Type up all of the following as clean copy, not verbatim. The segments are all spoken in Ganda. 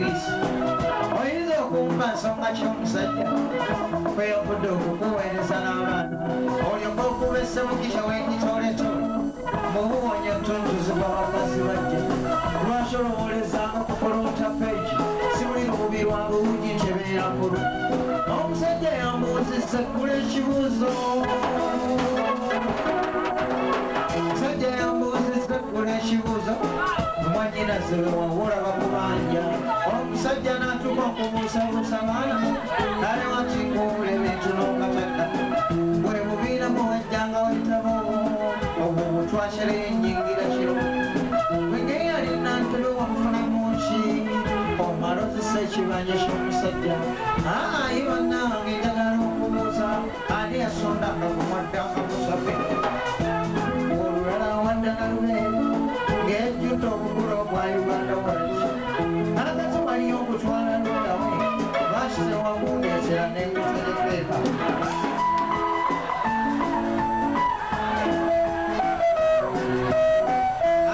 Ingirisi oyinza okumpa nsonga ky'omusajja kweyokudde okukuweereza n'abaana olyoka okuba essemukisha w'ekitooletole mubuwonya tuntuziba bakazi bajja lwaki olowolezanga ku kulunta peegi si buli lububi lwa buwugi ntebeera nkulu omusajja yambuuzizza eggula ekibuuzo omusajja yambuuzizza eggula ekibuuzo mwanyinaze we wawula bakubanja omusajja n'atuka okubuusabuusa baana ale wati nguwula ebintu n'okatadda bwe bubiina muwejjanga wetabo obwo butwakira ennyingira kiro wengeri alina ntebe wamufunamu ki omala ozisa ekibanja ky'omusajja ayi bannange njagala okubuuza ani yasonda akakumadde akamusabe olulala waddala lubeere ng'ejjudde obugula obwa Uganda walaki agazi waliyo okutwala ludawe basize wakundeesera n'enguterepeepa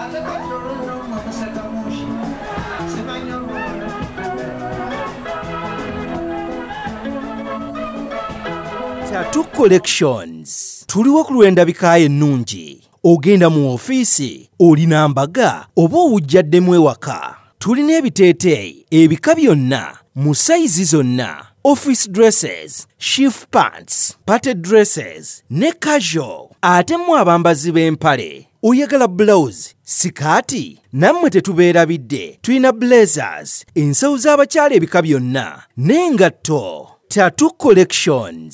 ate kati olunna omwe museka mushi simanyi olwona Tattoo Collections tuliwo ku lw'endabika ennungi ogenda mu ofiisi olina mbaga oba owujjaddemu ewaka tulina ebiteeteeyi ebika byonna mu sayizi zonna office dresses chief pants party dresses ne casual ate mu abambazi b'empale oyagala blouse sikaati nammwe tetubeerabidde tulina blazers ensawo z'abakyala ebika byonna n'engatto Tattoo Collections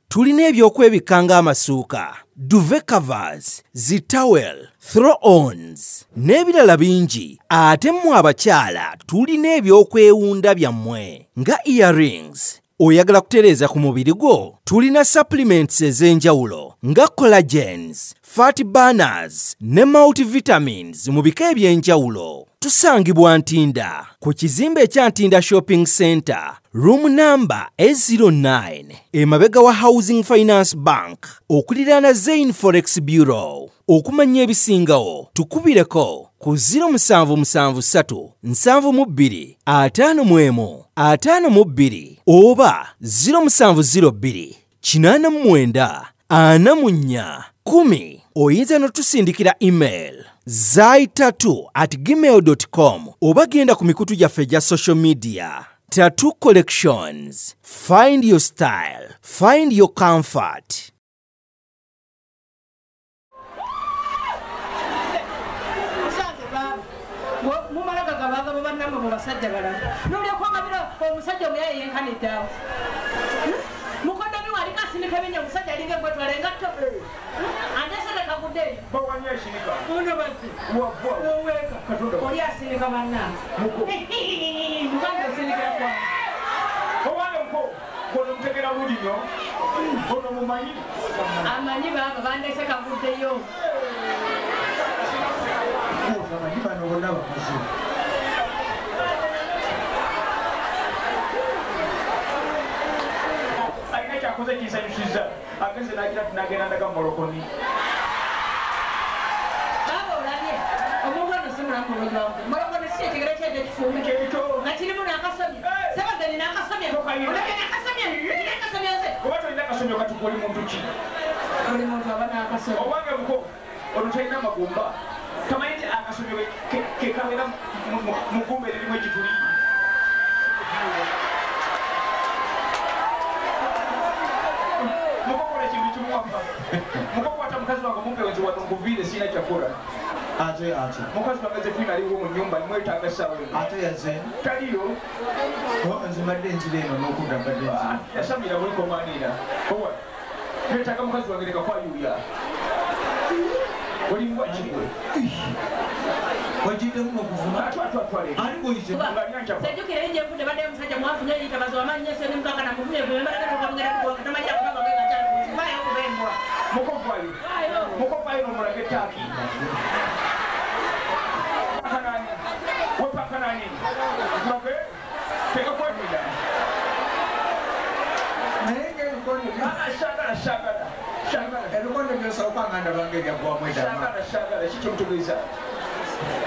tulina ebyokwebikka ng'amasuuka duvet covers zitawel throw-ons n'ebirala bingi ate mmwe abakyala tulina ebyokwewunda byammwe nga earrings oyagala kutereeza ku mubiri gwo tulina supplements ez'enjawulo nga collagens fat burners ne multivitamins mu bika eby'enjawulo tusangibwa Ntinda ku kizimbe ekya Ntinda Shopping Center room number A09 emabega wa Housing Finance Bank okuliraana Zain Forex Bureau okumanya ebisingawo tukubireko ku 0773 72 51 52 oba 0702 89 44 10 oyinza n'otusindikira email zaitattoo@gmail.com oba genda ku mikutu gyaffe gya social media. Tattoo Collections. Find your style. Find your comfort.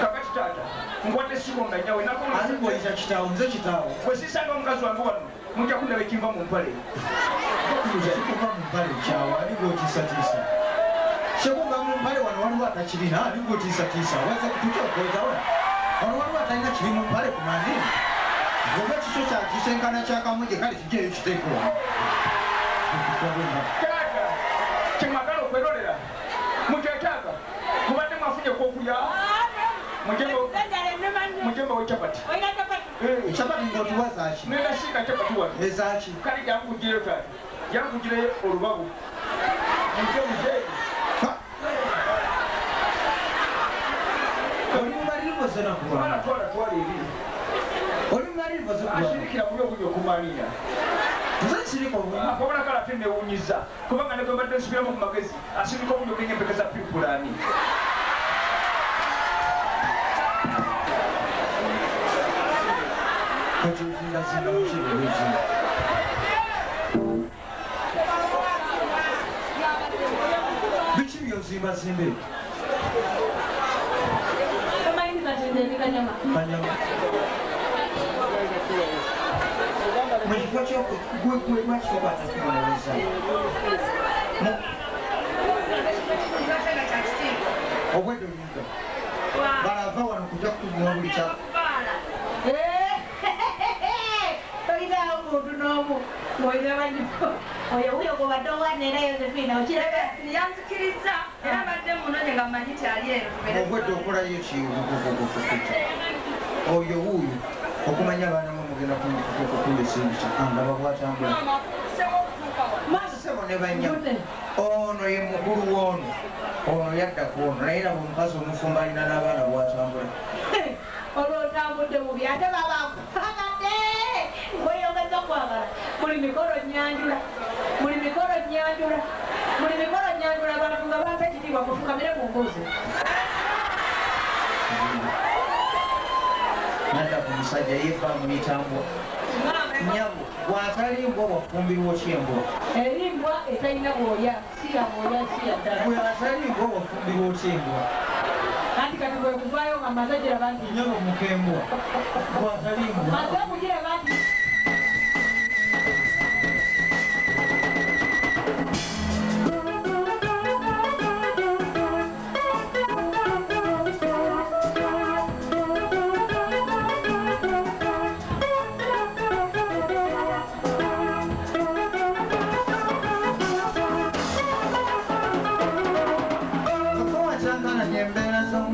kakati taata nkwate sibo nga nyawe ani bw'oyita kitaawo nze kitaawo bwe sisanga omukazi wange wano mujja kundaba ekimva mu mpale kuva mu mpale kyawo ani gw'otiisatiisa kyekuva mu mpale wano waliwo atakirina ani gw'otiisatiisa waza kutukyokoozawa wano waliwo atalina kiri mu mpale ku mani oba kikyo kyakisenkana kyakamuje kale kijeeyo kiteekwa taata kyemwagala okwerolera mukyetaaga mubadde mwafunye kwokulya mujemba w'ekyapati ekyapati ng'otuwa zaaki nenda singa kyapati wano ezaaki kale jankugireyo taata jankugireyo olubabu muje muzeeyi oli mumalirivu zenakulwana twala twala ebiri oli mumalirivu zekulwana asirikira buli obuli okumalira nze nsirika obulina akobona kale ate newunyiza kubanga ne gwembadde nsubiramu ku magezi asirika obuli ogenya empeka za piripulaani kati ozingazinga mukibulizi biki byozimbazimbe kanyama mukifo kyokwakikwatakumaliriza obwedde olinga balava wano kujja kutunywa buli kyako tolinawo muntu n'omu oyo wuyo gobadde owana era Yosephina okiraga yanzikiriza era badde munonye nga mmanyi tyali ero obwedde okolayo kiwukukukukukuki oyo wuuyo okumanya abaana mugenda kuyesindikandaba bwatambula masebo ne banya ono ye mukulu w'ono ono yadda ku ono naye nabo omukazi omufumba alina n'abaana bwatambula olwotambudde mubi ate babakukagade weyongeza okwagala buli mikolo nyanjula abantu nga bampa ekitiibwa mufukamire mu mbuzi nadda ku musajja yeva mu mitambwa nyabo bw'atalimbwa wafumbirwa okyembwa erimbwa etalina bwoya siya bwoya siya ddala bwe atalimbwa wafumbirwa okyembwa anti kati bwe kuvaayo nga maze giraba nti nyabo mukembwa bw'atalimbwa maze okugiraba nti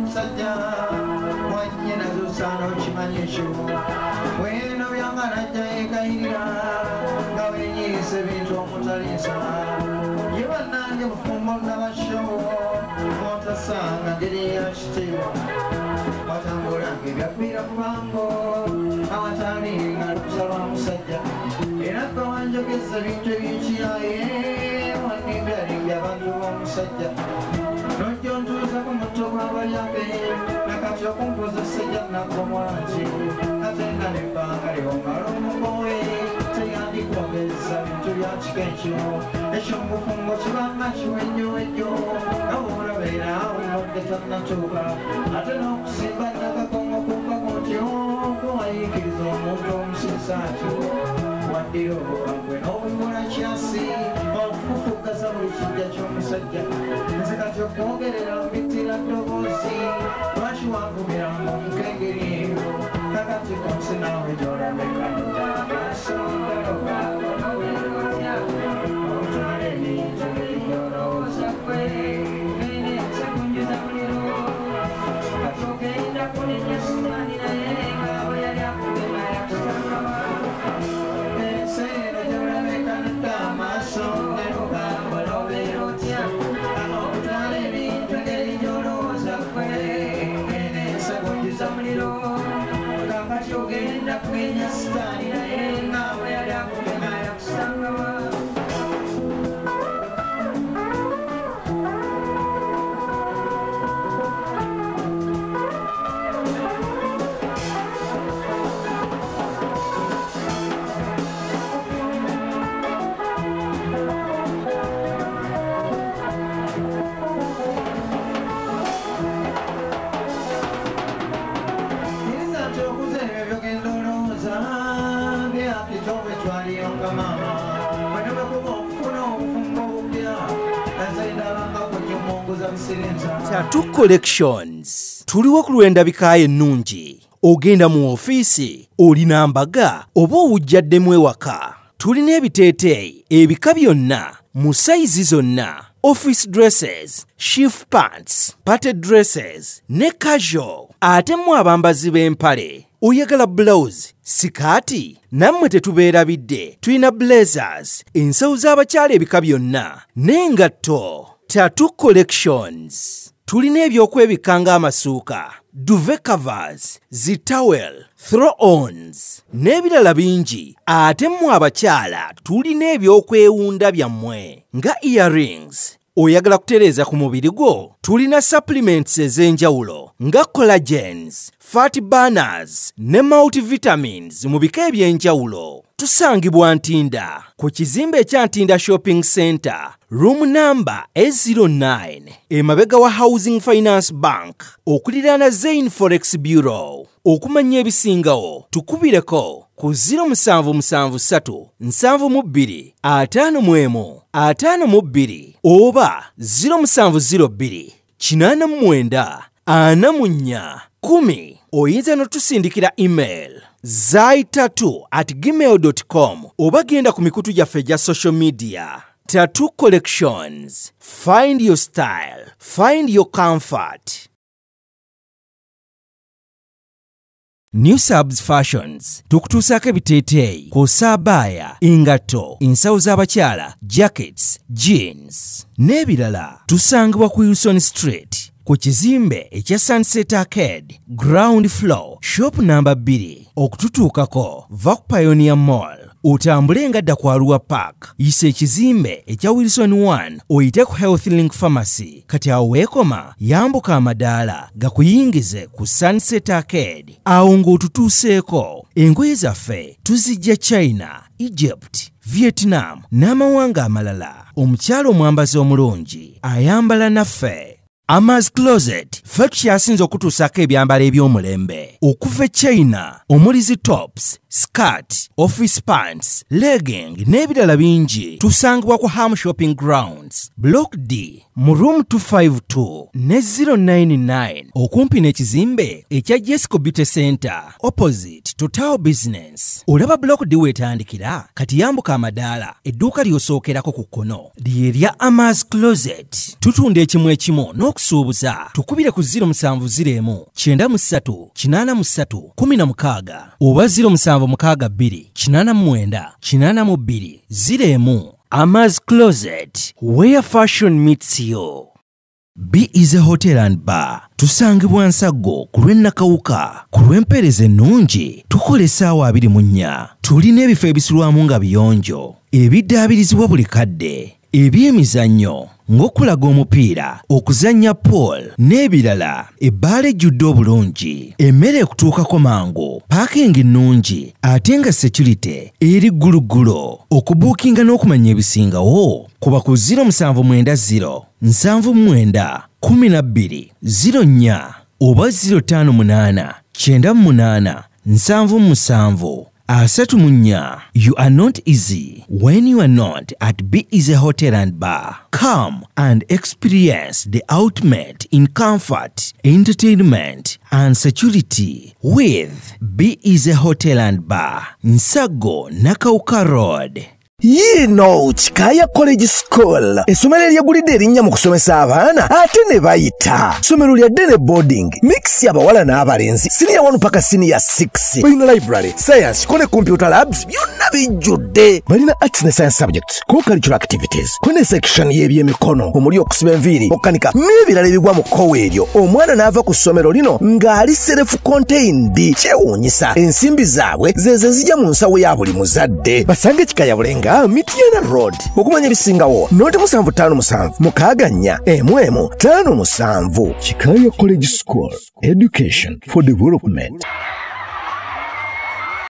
omusajja wanye nazo saana okimanyi ekyo bweno byanga najja yegayirira nga wenyiyisa ebintu omutaliisa ye bannange bufumbo nabasho motasanga ngeri yakitiibwa watambulanga ebyakwira ku bango awatali nga lukusa lwa musajja era gwe wanjogeza ebintu ebyekiyaye wanimbyalimbya abantu b'omusajja nojja ontuuza ku mutto gw'abalyabe nakati okunkozesa ejjannakomwanki ate nga nebbanga lyomala omukowe teyandikwogeza bintu bya kika ekyo ekyo mubufungo kibanga kiwejjowejjo nga bwolabeera awulodde tannatuuka ate n'okusimba nakakongo kukago nti okuwayikiriza omuntu omusinsa atyo waddira obukambwe n'obuwola kyasi okufufugaza buli kijja ky'omusajja nze kati okwogerera mbittira ddoboozi lwaki wanvumira omukengeri eyo kakati konsi naawe gy'olabeka ebintu ebyolowooza kwe sekunjuza muliro kati ogenda kunenya sitaani naye nga bwe yali akugema yakusangaba ensero gyolabeka nadda amaaso nerugamba lobeera otya okutwala ebintu engeri gyolowooza kwe sekunjuza muliro kakati ogenda kugenya sitaani naye nga bwe yali akugema yakusangaba Tattoo Collections. Tuliwo ku lw'endabika ennungi. Ogenda mu ofiisi, olina mbaga oba owujjaddemu ewaka. Tulina ebiteeteeyi ebika byonna mu sayizi zonna. Office dresses, shift pants, party dresses ne casual. Ate mu abambazi b'empale. Oyagala blouse, sikaati, nammwe tetubeerabidde. Tulina blazers, ensawo z'abakyala ebika byonna, n'engatto. Tattoo Collections. Tulina ebyokwebikka ng'amasuuka, duvet covers, zitawel, throw-ons, n'ebirala bingi. Ate mu abakyala tulina ebyokwewunda byammwe nga earrings. Oyagala kutereeza ku mubiri gwo? Tulina supplements ez'enjawulo nga collagens, fat burners ne multivitamins mu bika eby'enjawulo. Tusangibwa Ntinda ku kizimbe ekya Ntinda Shopping Center, room number A09, emabega wa Housing Finance Bank, okuliraana Zain Forex Bureau. Okumanya ebisingawo tukubireko ku 0773 72 51 52 oba 0702 89 44 10. Oyinza n'otusindikira email zaitattoo@gmail.com oba genda ku mikutu gyaffe gya social media. Tattoo Collections. Find your style. Find your comfort. New Subs Fashions. Tukutuusaako ebiteeteeyi, kosaabaaya, engatto, ensawo z'abakyala, jackets, jeans n'ebirala. Tusangibwa ku Wilson Street ku kizimbe ekya Sunset Arcade, ground floor, shop number 2. Okututuukako va ku Pioneer Mall, otambule nga dda ku Arua Park, yisa ekizimbe ekya Wilson 1 oyite ku Health Link Pharmacy. Kati awo weekoma yambuka amadaala gakuyingize ku Sunset Arcade. Awo ng'otutuuseeko. Engoye zaffe tuzijja China, Egypt, Vietnam n'amawanga amalala. Omukyala omwambazi omulungi ayambala naffe. Ama's Closet. Ffe tukyasinza okutuusaako ebyambalo eby'omulembe okuva China, omuli tops, skirt, office pants, legging n'ebirala bingi. Tusangibwa ku Ham Shopping Grounds, Block D, mu room 252 ne 099 okumpi n'ekizimbe ekya Jesco Beauty Center opposite Total Business. Olaba Block D wetandikira, kati yambuka amadaala edduuka ly'osookerako ku kkono ly'erya Ama's Closet. Tutunda ekimu ekimu n'okusuubuza. Tukubire ku 0701 93 83 16 oba 0762 89 82 01. Ama's Closet, where fashion meets you. Be Easy Hotel and Bar. Tusangibwa Nsago ku lw'Ennakawuka. Ku lw'empeereza ennungi tukola essaawa 24. Tulina ebifo ebisulwamu nga biyonjo, ebiddaabirizibwa buli kadde, eby'emizannyo ng'okulaga omupiira, okuzannya pool n'ebirala. Ebbaala ejjudde obulungi, emmere ekutuukako mangu, paakingi nnungi ate nga security eri gguluggulo. Okubuukinga n'okumanya ebisingawo kuba ku 0790 79 12 04 oba 058 98 77 34. You are not easy when you are not at Be Easy Hotel and Bar. Come and experience the ultimate in comfort, entertainment and security with Be Easy Hotel and Bar, Nsago, Nakauka Road. Yino Chikaya College School. Essomero eryagulidde erinnya mu kusomesa abaana ate ne bayita. Ssomero lya Dene Boarding. Mix y'abawala n'abalenzi. Senior 1 paka senior 6. Balina library, science, kone computer labs, byonna bijjudde. Balina arts ne science subjects, co-curricular activities. Kone section y'ebyemikono, omuli okusiba enviiri, okukanika n'ebirala ebigwa mu kkowe eryo. Omwana n'ava ku ssomero lino ng'ali self-contained. Kyewuunyisa. Ensimbi zaabwe ze zijja mu nsawo ya buli muzadde. Basange Chikaya Bulenga Mitiana Road. Okumanya ebisingawo noti 757 mukaganya 1 5 7. Chikaya College School. Education for development.